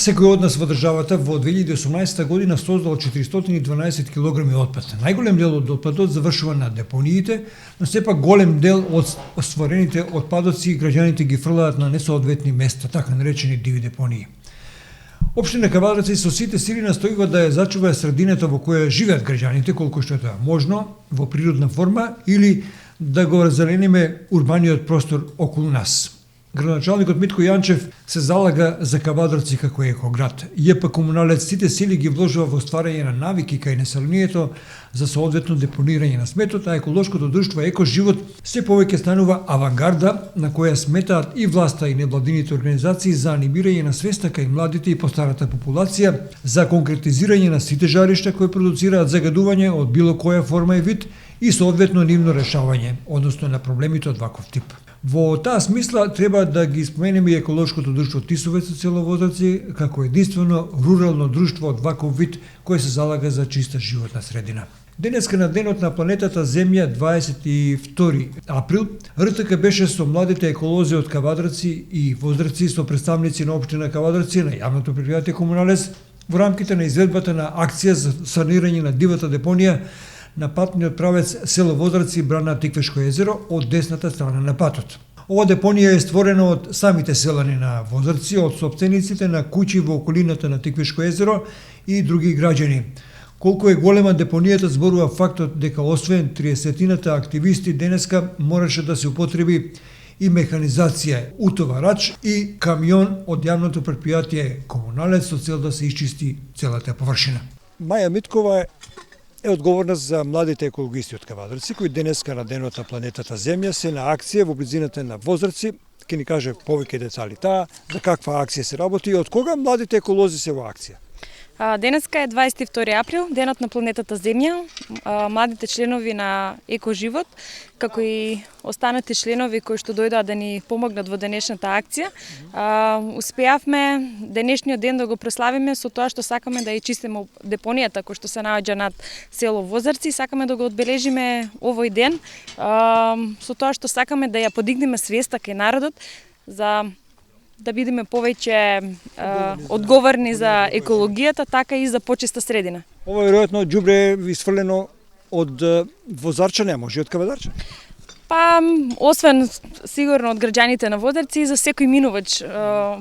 Секој од нас во државата во 2018 година создал 412 кг отпад. Најголем дел од отпадот завршува на депониите, но сепак голем дел од створените отпадоци граѓаните ги фрлаат на несоодветни места, така наречени диви депонии. Општина Кавадарци со сите сили настојува да ја зачува средината во која живеат граѓаните, колку што е тоа можно, во природна форма или да го разелениме урбаниот простор околу нас. Градоначалникот Митко Јанчев се залага за Кавадарци како екоград. ЈП Комуналец сите сили ги вложува во стварање на навики кај населението за соодветно депонирање на сметот, а еколошкото друштво Екоживот се повеќе станува авангарда на која сметаат и власта и невладините организации за анимирање на свеста кај младите и постарата популација, за конкретизирање на сите жаришта кои продуцираат загадување од било која форма и вид и соодветно нивно решавање, односно на проблемите од ваков тип. Во таа смисла треба да ги споменеме и еколошкото друштво Тисовец со село Возарци како единствено рурално друштво од ваков вид кој се залага за чиста животна средина. Денеска на денот на планетата Земја 22 април, РТК беше со младите еколози од Кавадарци и Возарци со представници на општина Кавадарци, на јавното предпријатие Комуналец, во рамките на изведбата на акција за санирање на дивата депонија на патниот правец село Возарци брана Тиквешко езеро од десната страна на патот. Ова депонија е створена од самите селани на Возарци, од сопствениците на куќи во околината на Тиквешко езеро и други граѓани. Колку е голема депонијата зборува фактот дека освен 30-тината активисти денеска мораше да се употреби и механизација, утоварач и камион од јавното предпријатие Комуналец со цел да се исчисти целата површина. Маја Миткова е одговорна за младите екологисти од Кавадарци, кои денеска на денот на планетата Земја се на акција во близината на Возарци. Ке ни каже повеќе детали таа, за каква акција се работи и од кога младите еколози се во акција. Денеска е 22 април, денот на планетата Земја. Младите членови на Екоживот, како и останати членови кои што дојдоа да ни помогнат во денешната акција, успеавме денешниот ден да го прославиме со тоа што сакаме да ја чистиме депонијата која што се наоѓа над село Возарци. Сакаме да го одбележиме овој ден со тоа што сакаме да ја подигнеме свеста кај народот за да бидеме повеќе одговорни за екологијата, така и за почиста средина. Ова веројатно ѓубре исфрлено од Возарчани, а може и од Кавадарчани? Па, освен сигурно од граѓаните на Возарци и за секој минувач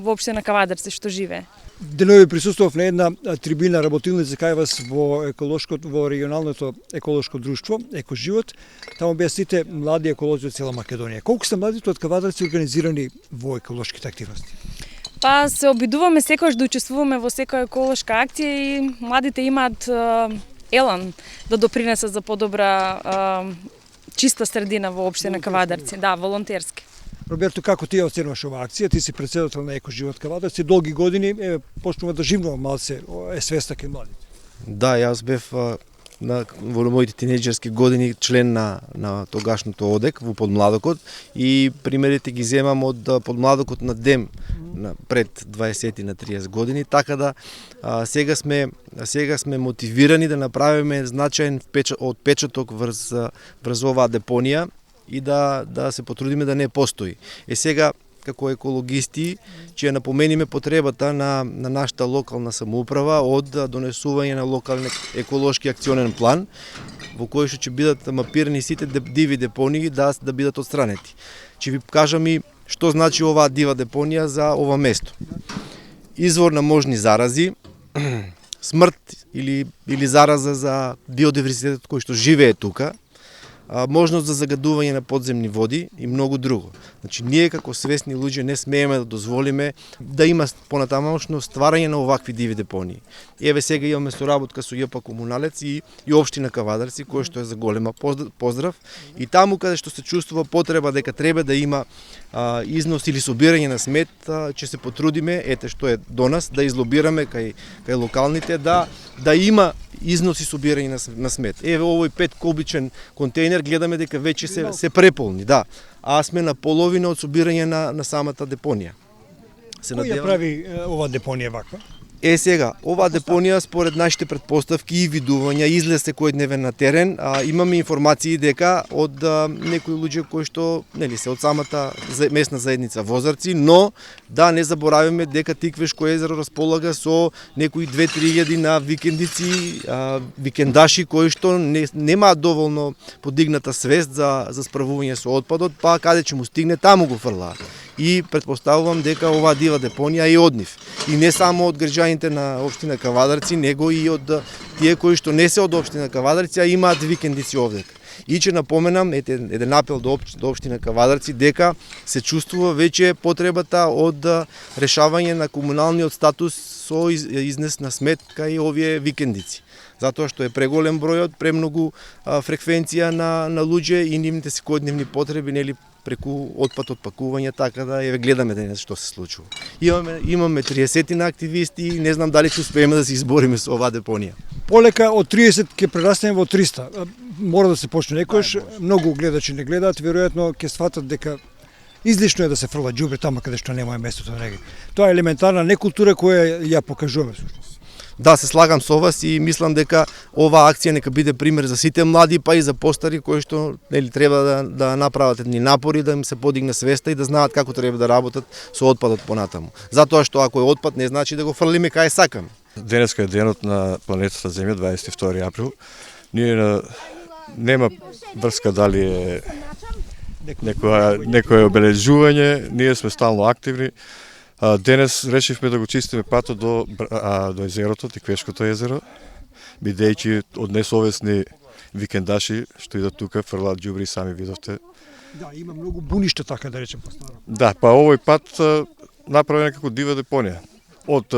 воопште на Кавадарци што живее. Денови присуствував на една трибина работилница кај вас во регионалното еколошко друштво Екоживот. Таму беа сите млади еколози од цела Македонија. Колку се младите од Кавадарци организирани во еколошките активности? Па се обидуваме секогаш да учествуваме во секоја еколошка акција и младите имаат елан да допринесат за подобра чиста средина во општина Кавадарци, да, волонтерски. Роберто, како ти ја оценуваш оваа акција? Ти си претседател на Екоживот Кавадарци, долги години почнува да живнува малце свеста кај младите. Да, јас бев во моите тинејџерски години член на тогашното ОДЕК во подмладокот и примерите ги земам од подмладокот на ДЕМ пред 20 на 30 години, така да сега сме мотивирани да направиме значаен отпечаток врз оваа депонија и да се потрудиме да не постои. Сега, како екологисти, ќе напомениме потребата на нашата локална самоуправа од донесување на локален еколошки акционен план, во кој што ќе бидат мапирани сите диви депонии да бидат отстранети. Ќе ви кажам и што значи оваа дива депонија за ова место. Извор на можни зарази, смрт или зараза за биодиверзитетот кој што живее тука, можност за загадување на подземни води и многу друго. Значи, ние како свесни луѓе не смееме да дозволиме да има понатамошно стварање на овакви диви депонии. Еве сега имаме соработка со ЈП Комуналец и општина Кавадарци, кој што е за голема поздрав. И таму каде што се чувствува потреба дека треба да има износ или собирање на смет, ќе се потрудиме, ете што е до нас, да излобираме кај локалните, да има износ и собирање на смет. Еве овој 5 кубичен контейнер гледаме дека веќе се преполни, да. А сме на половина од собирање на самата депонија. Кој ја прави ова депонија ваква? Сега, оваа депонија според нашите претпоставки и видувања излез секојдневен на терен, имаме информации дека од некои луѓе кои што нели се од самата местна заедница Возарци, но да не забораваме дека Тиквешко езеро располага со некои 2-3 на викендици, викендаши кои што немаат доволно подигната свест за справување со отпадот, па каде ќе му стигне таму го фрлаат. И претпоставувам дека оваа дива депонија е од нив. И не само од граѓаните на општина Кавадарци, него и од тие кои што не се од општина Кавадарци, а имаат викендици овдека. И ќе напоменам еден апел до општина Кавадарци дека се чувствува веќе потребата од решавање на комуналниот статус со изнес на сметка и овие викендици. Затоа што е преголем бројот, премногу фреквенција на луѓе и нивните секојдневни потреби, нели преку отпад од пакување, така да ја гледаме денес што се случува. Имаме 30 на активисти и не знам дали ќе успееме да се избориме со оваа депонија. Полека од 30 ќе прерастеме во 300. Мора да се почне некојаш. Многу гледачи не гледаат, веројатно ќе сфатат дека излишно е да се фрла ѓубре тама каде што нема местото на него. Тоа е елементарна некултура која ја покажуваме всушност. Да, се слагам со вас и мислам дека оваа акција нека биде пример за сите млади, па и за постари кои што нели треба да направат едни напори, да им се подигне свеста и да знаат како треба да работат со отпадот понатаму. Затоа што ако е отпад не значи да го фрлиме кај сакаме. Денеска е денот на планетата Земја, 22 април. Ние нема врска дали е некое обележување, ние сме стално активни. Денес решивме да го чистиме патот до езерото, Тиквешкото езеро, бидејќи од несовесни викендаши што идат тука фрлаат ѓубри, сами видовте. Да, има многу буништа, така да речем постарано. Да, па овој пат направи некако дива депонија. Од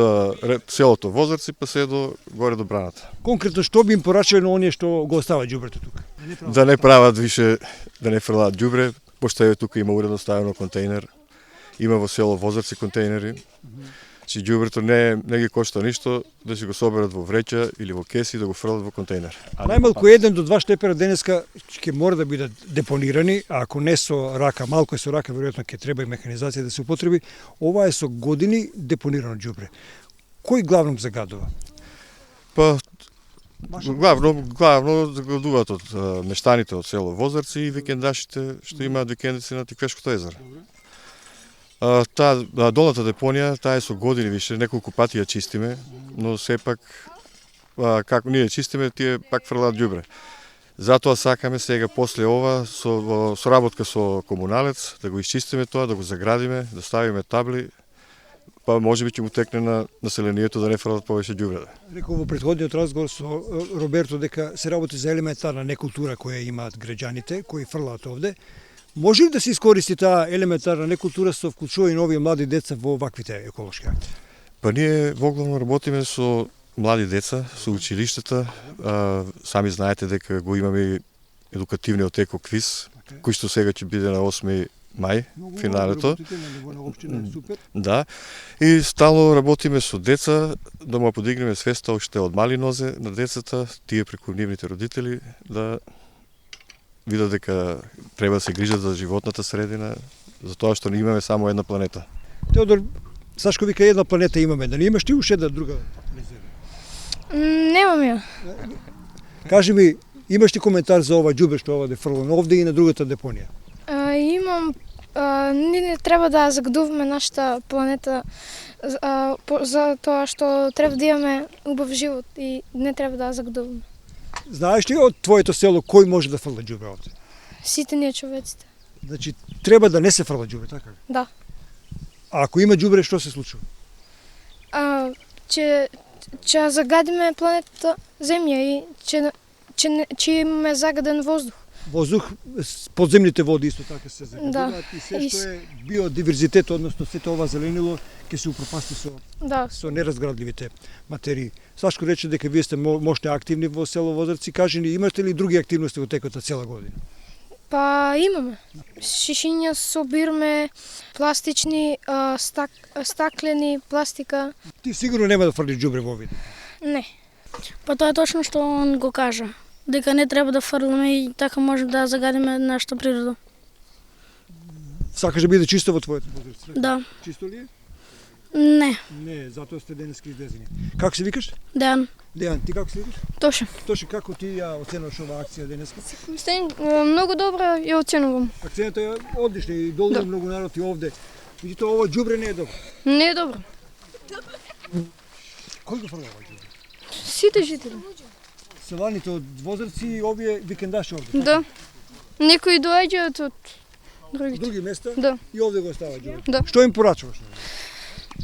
селото Возарци па се до горе до браната. Конкретно што би им порачале на оние што го оставаат ѓубрето тука? Да не прават више, да не фрлаат ѓубре, пошто еве тука има уредно ставено контейнер. Има во село Возарци контейнери. Си ѓубрето не ги кошта ништо да си го соберат во вреќа или во кеси да го фрлат во контейнер. Најмалку 1 до 2 штепера денеска ќе мора да бидат депонирани, а ако не со рака, малку е со рака, веројатно ќе треба и механизација да се употреби. Ова е со години депонирано ѓубре. Кој главно загадува? Па главно загадуваат од мештаните од село Возарци и викендашите што имаат викендици на Тиквешкото езеро. Таа долната депонија, таа е со години више, неколку пати ја чистиме, но сепак како ние чистиме, тие пак фрлаат ѓубре. Затоа сакаме сега после ова со соработка со комуналец да го исчистиме тоа, да го заградиме, да ставиме табли, па можеби ќе му текне на населението да не фрлат повеќе ѓубре. Реков во претходниот разговор со Роберто дека се работи за елементарна некултура која имаат граѓаните кои фрлаат овде. Може ли да се искористи таа елементарна некултура со вклучување на овие млади деца во ваквите еколошки акти? Па ние воглавно работиме со млади деца, со училиштата. Сами знаете дека го имаме едукативниот екоквиз, кој што сега ќе биде на 8 мај, финалето. Да. И стално работиме со деца, да му подигнеме свеста уште од мали нозе на децата, тие преку нивните родители, да видат дека треба да се грижат за животната средина, за тоа што не имаме само една планета. Теодор, Сашко вика една планета имаме, дали имаш ти уште една друга планета? Немам ја. Кажи ми, имаш ли коментар за ова ѓубре што ова де фрлано овде и на другата депонија? Имам, ние не треба да загадуваме нашата планета за тоа што треба да имаме убав живот и не треба да загадуваме. Знаеш ли од твоето село кој може да фрла ѓубре овде? Сите ние човеците. Значи, треба да не се фрла ѓубре, така ли? Да. А ако има ѓубре, што се случува? Ќе загадиме планетата Земја и ќе имаме загаден воздух. Воздух, подземните води исто така се загадуваат, Да. и се што е биодиверзитет, односно сето ова зеленило ќе се упропасти со неразградливите материи. Сашко рече дека вие сте мощни активни во село Возарци. Кажи ни, имате ли други активности во текот на цела година? Па имаме. Шишиња собираме, пластични, стаклени, пластика. Ти сигурно нема да фрлиш ѓубре во овие. Не. Па тоа е точно што он го кажа. Дека не треба да фрламе и така може да загадиме нашата природа. Сакаш да биде чисто во твоето Возарци? Да. Чисто ли е? Не, Не, затоа сте денеска излезени. Како се викаш? Дејан. Дејан, ти како се викаш? Точно. Точно како ти ја оценуваш оваа акција денеска? Многу добро ја оценувам. Акцента е одлична и долу многу народ и овде. Меѓутоа ова џубре не е добро. Не е добро. Кој го фрла ова џубре? Сите жители. Селаните од Возрци и овие викендаши овде. Да. Некои доаѓаат од другите. Други места Да. и овде го остава џубре. Да. Што им порачуваш?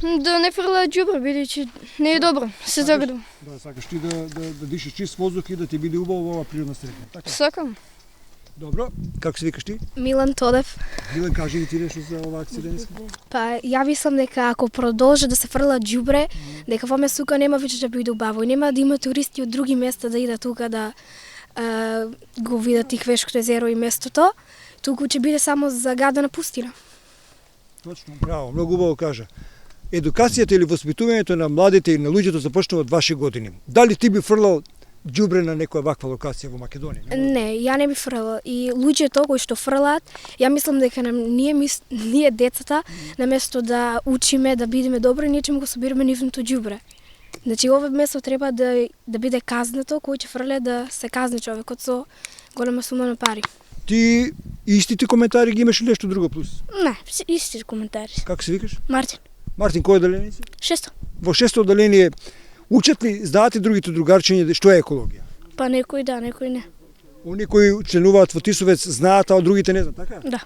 Да не фрлаат џубре, бидејќи не е добро. Се загадува. Да сакаш ти да дишиш чист воздух и да ти биде убаво ова природна средина. Така. Сакам. Добро. Како се викаш ти? Милан Тодев. Милан, кажи и ти нешто за оваа акција денеска. Па ја мислам дека ако продолжи да се фрла џубре, дека во Месука нема веќе да биде убаво и нема да има туристи од други места да идат тука да го видат и Квешкото езеро и местото, туку ќе биде само загадена пустина. Точно, браво, многу убаво кажа. Едукацијата или воспитувањето на младите и на луѓето започнува од ваши години. Дали ти би фрлал џубре на некоја ваква локација во Македонија? Не, ја не би фрлала. И луѓето кои што фрлаат, ја мислам дека ние децата, наместо да учиме, да бидеме добри, ние ќе го собираме нивното џубре. Значи, ова место треба да биде казнето, кој ќе фрле да се казни човекот со голема сума на пари. Ти истите коментари ги имаш или нешто друго плюс? Не, исти коментари. Како се викаш? Мартин. Мартин, кој одделение си? 6. Во 6-то одделение учат ли, знаат ли другите другарчиња што е екологија? Па некои да, некои не. Они кои членуваат во Тисовец знаат, а другите не знаат, така? Да.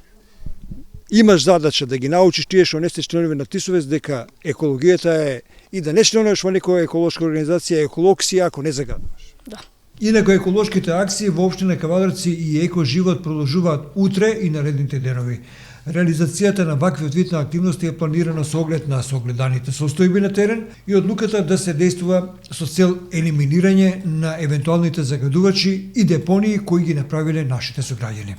Имаш задача да ги научиш тие што не сте членови на Тисовец дека екологијата е и да не членуваш во некоја еколошка организација, еколог си ако не загадуваш. Да. Инаку еколошките акции во општина Кавадарци и Еко живот продолжуваат утре и наредните денови. Реализацијата на ваквиот вид на активности е планирана со оглед на согледаните состојби на терен и одлуката да се действува со цел елиминирање на евентуалните загадувачи и депонии кои ги направиле нашите сограѓани.